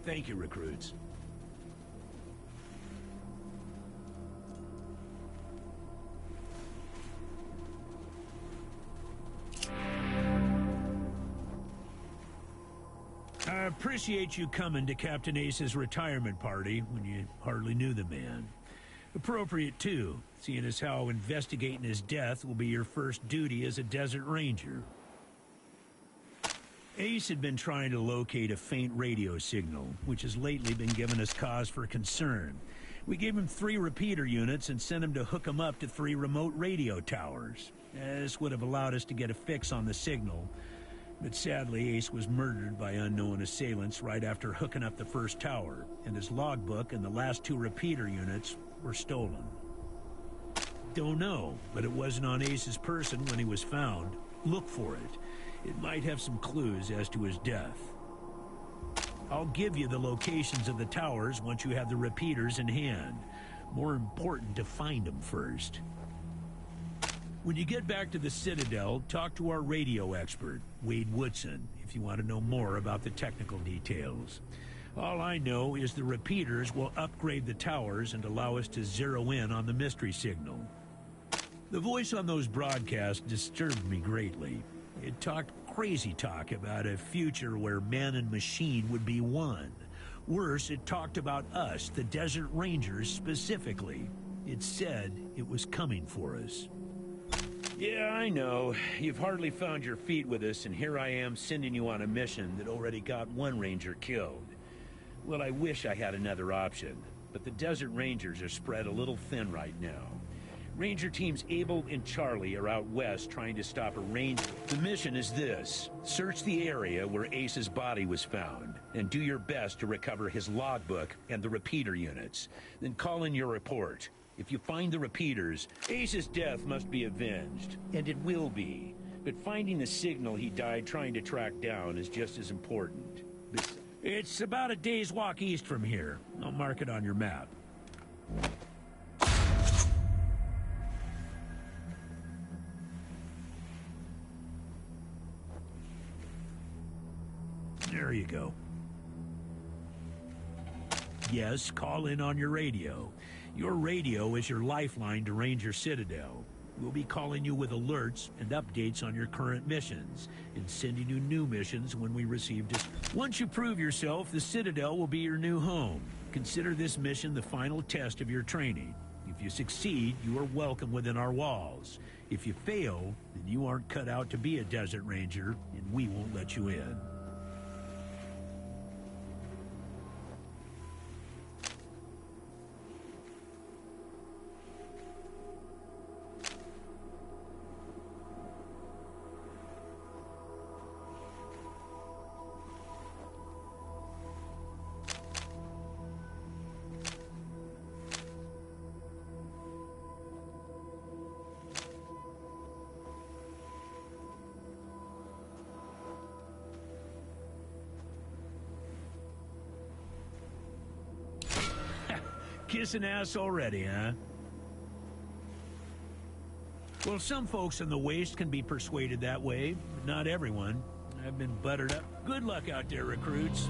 Thank you, recruits. I appreciate you coming to Captain Ace's retirement party when you hardly knew the man. Appropriate, too, seeing as how investigating his death will be your first duty as a Desert Ranger. Ace had been trying to locate a faint radio signal, which has lately been giving us cause for concern. We gave him 3 repeater units and sent him to hook them up to 3 remote radio towers. This would have allowed us to get a fix on the signal, but sadly Ace was murdered by unknown assailants right after hooking up the first tower, and his logbook and the last 2 repeater units were stolen. Don't know, but it wasn't on Ace's person when he was found. Look for it. It might have some clues as to his death. I'll give you the locations of the towers once you have the repeaters in hand. More important to find them first. When you get back to the Citadel, talk to our radio expert, Wade Woodson, if you want to know more about the technical details. All I know is the repeaters will upgrade the towers and allow us to zero in on the mystery signal. The voice on those broadcasts disturbed me greatly. It talked crazy talk about a future where man and machine would be one. Worse, it talked about us, the Desert Rangers, specifically. It said it was coming for us. Yeah, I know. You've hardly found your feet with us, and here I am sending you on a mission that already got 1 Ranger killed. Well, I wish I had another option, but the Desert Rangers are spread a little thin right now. Ranger teams Abel and Charlie are out west trying to stop a ranger. The mission is this: search the area where Ace's body was found, and do your best to recover his logbook and the repeater units. Then call in your report. If you find the repeaters, Ace's death must be avenged, and it will be. But finding the signal he died trying to track down is just as important. It's about a day's walk east from here. I'll mark it on your map. There you go. Yes, call in on your radio. Your radio is your lifeline to Ranger Citadel. We'll be calling you with alerts and updates on your current missions, and sending you new missions when we receive Once you prove yourself, the Citadel will be your new home. Consider this mission the final test of your training. If you succeed, you are welcome within our walls. If you fail, then you aren't cut out to be a Desert Ranger, and we won't let you in. Kissing ass already, huh? Well, some folks in the Waste can be persuaded that way, but not everyone. I've been buttered up. Good luck out there, recruits.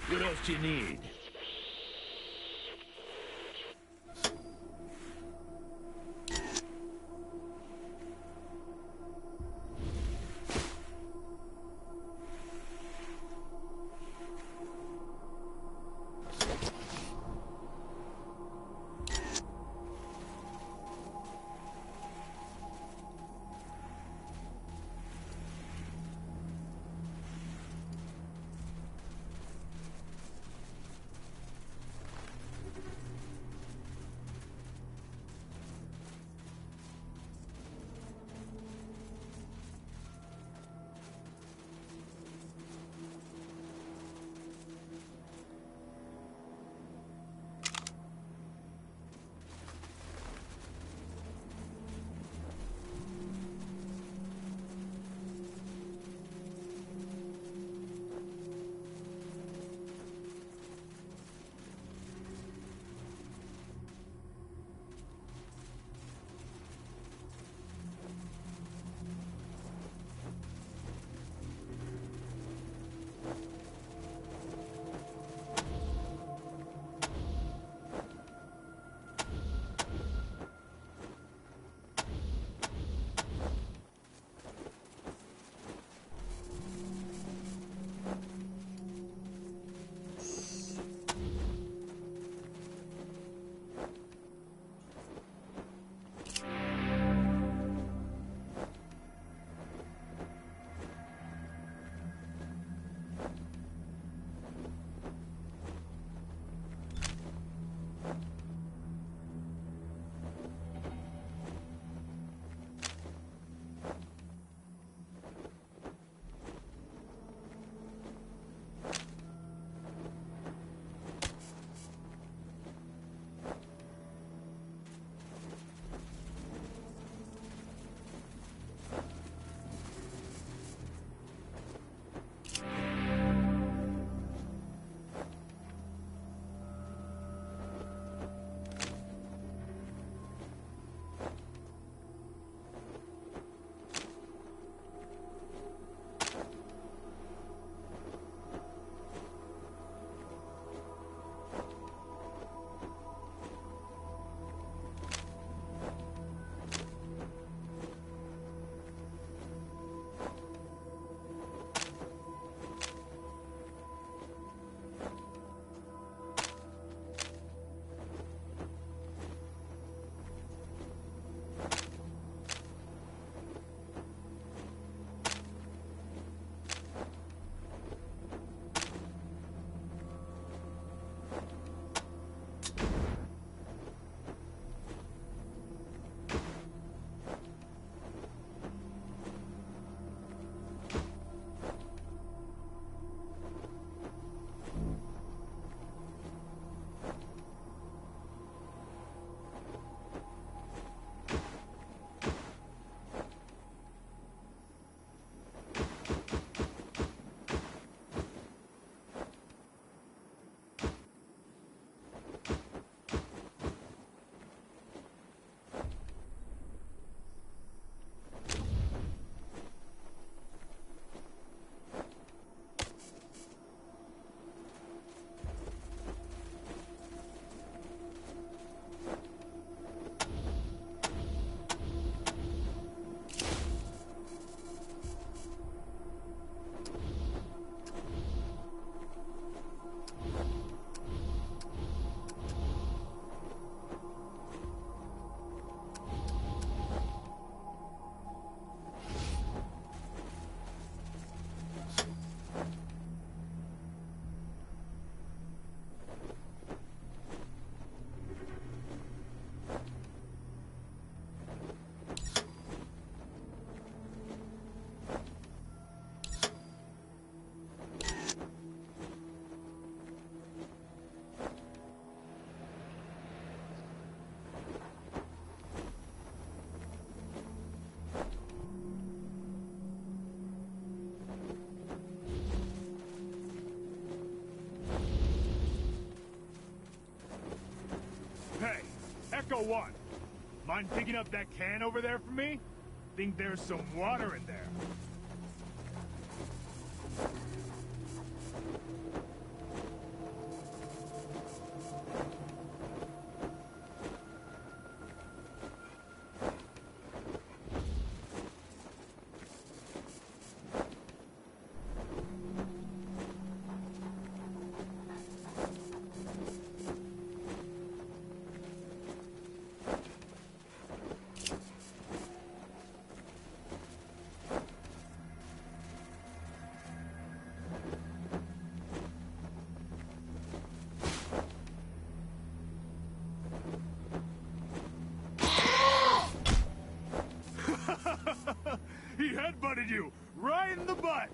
What else do you need? So what? Mind picking up that can over there for me? Think there's some water in there. He headbutted you right in the butt.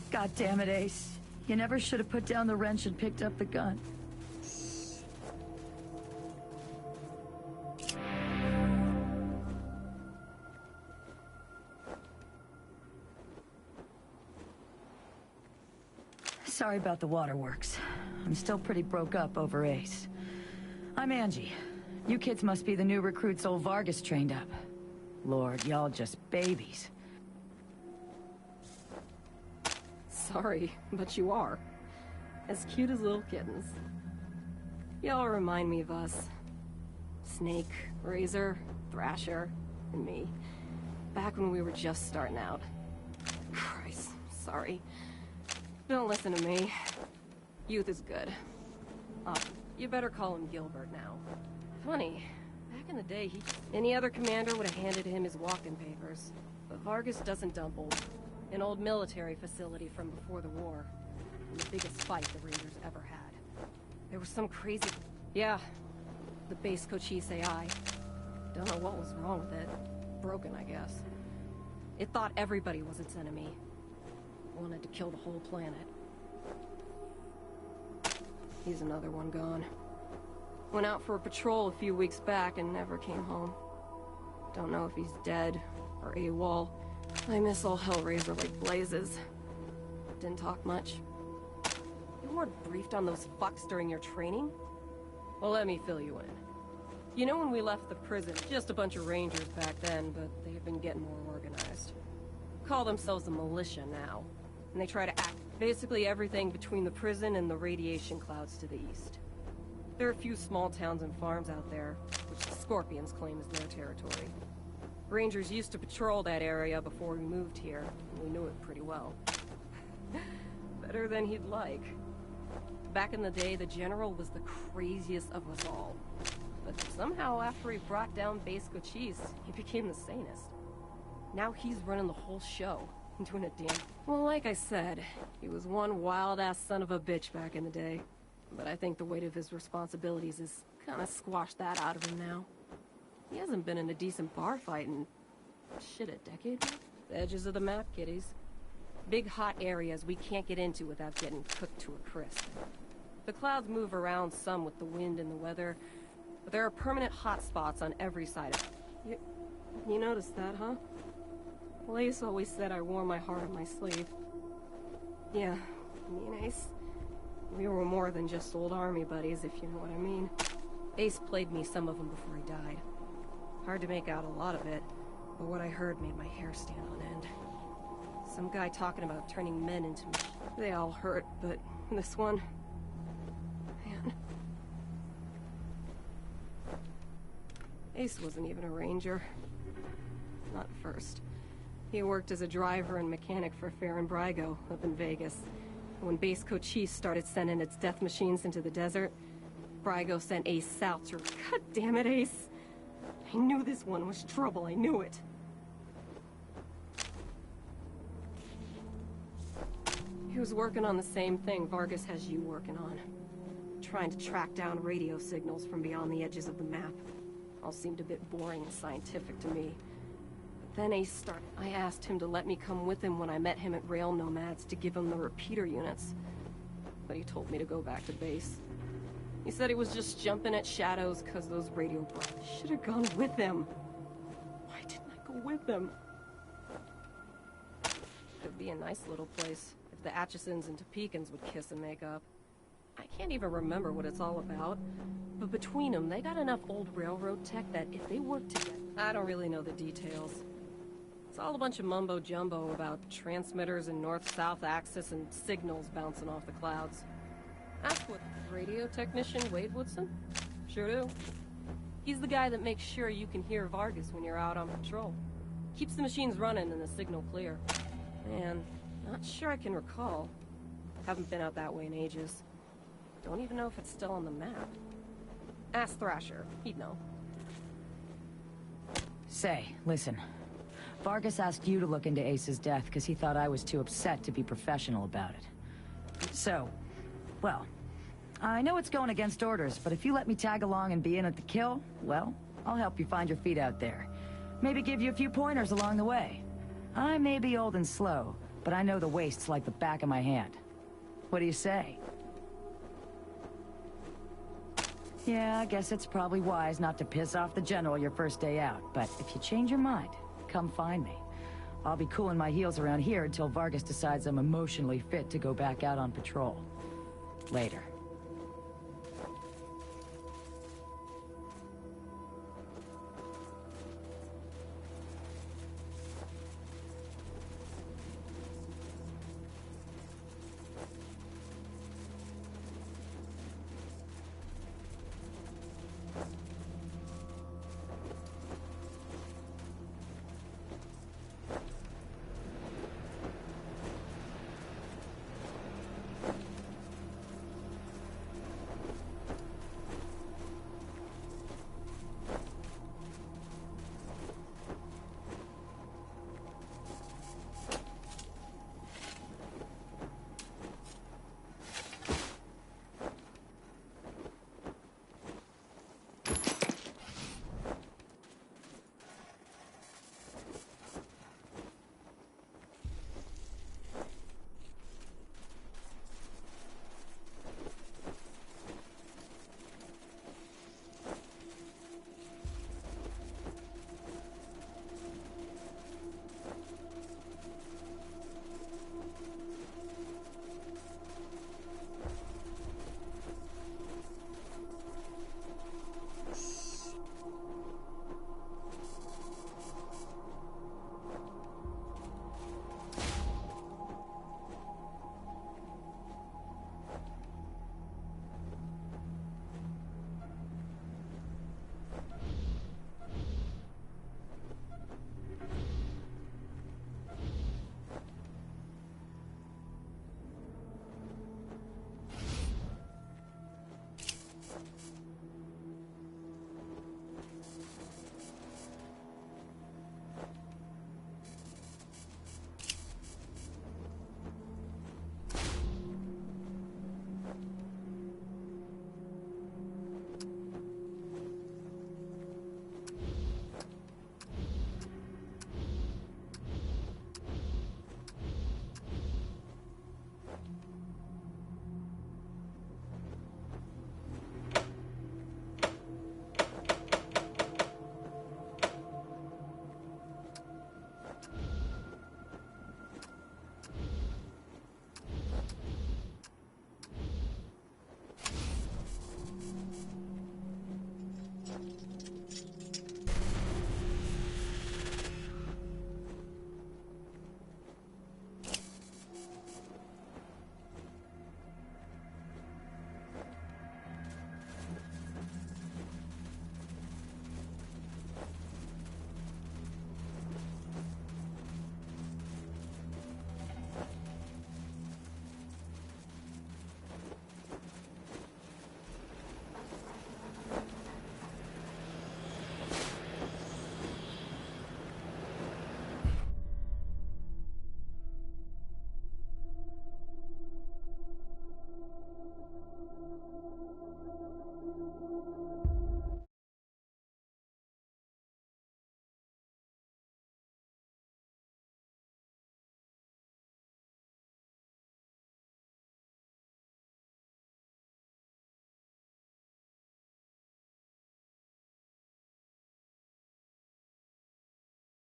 God damn it, Ace. You never should have put down the wrench and picked up the gun. Sorry about the waterworks. I'm still pretty broke up over Ace. I'm Angie. You kids must be the new recruits old Vargas trained up. Lord, y'all just babies. Sorry, but you are. As cute as little kittens. Y'all remind me of us. Snake, Razor, Thrasher, and me. Back when we were just starting out. Christ, sorry. Don't listen to me. Youth is good. You better call him Gilbert now. Funny, back in the day, any other commander would have handed him his walk-in papers. But Vargas doesn't dump an old military facility from before the war. And the biggest fight the Rangers ever had. There was some crazy... Yeah, the base Cochise AI. Don't know what was wrong with it. Broken, I guess. It thought everybody was its enemy. Wanted to kill the whole planet. He's another one gone. Went out for a patrol a few weeks back and never came home. Don't know if he's dead or AWOL. I miss all Hellraiser like blazes. Didn't talk much. You weren't briefed on those fucks during your training? Well, let me fill you in. You know when we left the prison, just a bunch of rangers back then, but they've been getting more organized. Call themselves the militia now. And they try to act basically everything between the prison and the radiation clouds to the east. There are a few small towns and farms out there, which the Scorpions claim is their territory. Rangers used to patrol that area before we moved here, and we knew it pretty well. Better than he'd like. Back in the day, the General was the craziest of us all. But somehow, after he brought down Base Cochise, he became the sanest. Now he's running the whole show, doing a damn... Well, like I said, he was one wild-ass son of a bitch back in the day. But I think the weight of his responsibilities has kind of squashed that out of him now. He hasn't been in a decent bar fight in... shit, a decade now? The edges of the map, kiddies. Big hot areas we can't get into without getting cooked to a crisp. The clouds move around some with the wind and the weather, but there are permanent hot spots on every side of it. You noticed that, huh? Well, Ace always said I wore my heart on my sleeve. Yeah, me and Ace, we were more than just old army buddies, if you know what I mean. Ace played me some of them before he died. Hard to make out a lot of it, but what I heard made my hair stand on end. Some guy talking about turning men into machines. They all hurt, but this one... man. Ace wasn't even a ranger. Not at first. He worked as a driver and mechanic for Farron Brygo up in Vegas. When Base Cochise started sending its death machines into the desert, Brygo sent Ace south to... God damn it, Ace! I knew this one was trouble, I knew it. He was working on the same thing Vargas has you working on. Trying to track down radio signals from beyond the edges of the map. All seemed a bit boring and scientific to me. But then Ace started. I asked him to let me come with him when I met him at Rail Nomads to give him the repeater units. But he told me to go back to base. He said he was just jumping at shadows because those radio bros should have gone with him. Why didn't I go with them? Could be a nice little place if the Atchisons and Topekans would kiss and make up. I can't even remember what it's all about, but between them, they got enough old railroad tech that if they worked together... I don't really know the details. It's all a bunch of mumbo-jumbo about transmitters and north-south axis and signals bouncing off the clouds. Ask what radio technician Wade Woodson? Sure do. He's the guy that makes sure you can hear Vargas when you're out on patrol. Keeps the machines running and the signal clear. Man, not sure I can recall. Haven't been out that way in ages. Don't even know if it's still on the map. Ask Thrasher. He'd know. Say, listen. Vargas asked you to look into Ace's death because he thought I was too upset to be professional about it. So, well, I know it's going against orders, but if you let me tag along and be in at the kill, well, I'll help you find your feet out there. Maybe give you a few pointers along the way. I may be old and slow, but I know the wastes like the back of my hand. What do you say? Yeah, I guess it's probably wise not to piss off the General your first day out, but if you change your mind, come find me. I'll be cooling my heels around here until Vargas decides I'm emotionally fit to go back out on patrol. Later.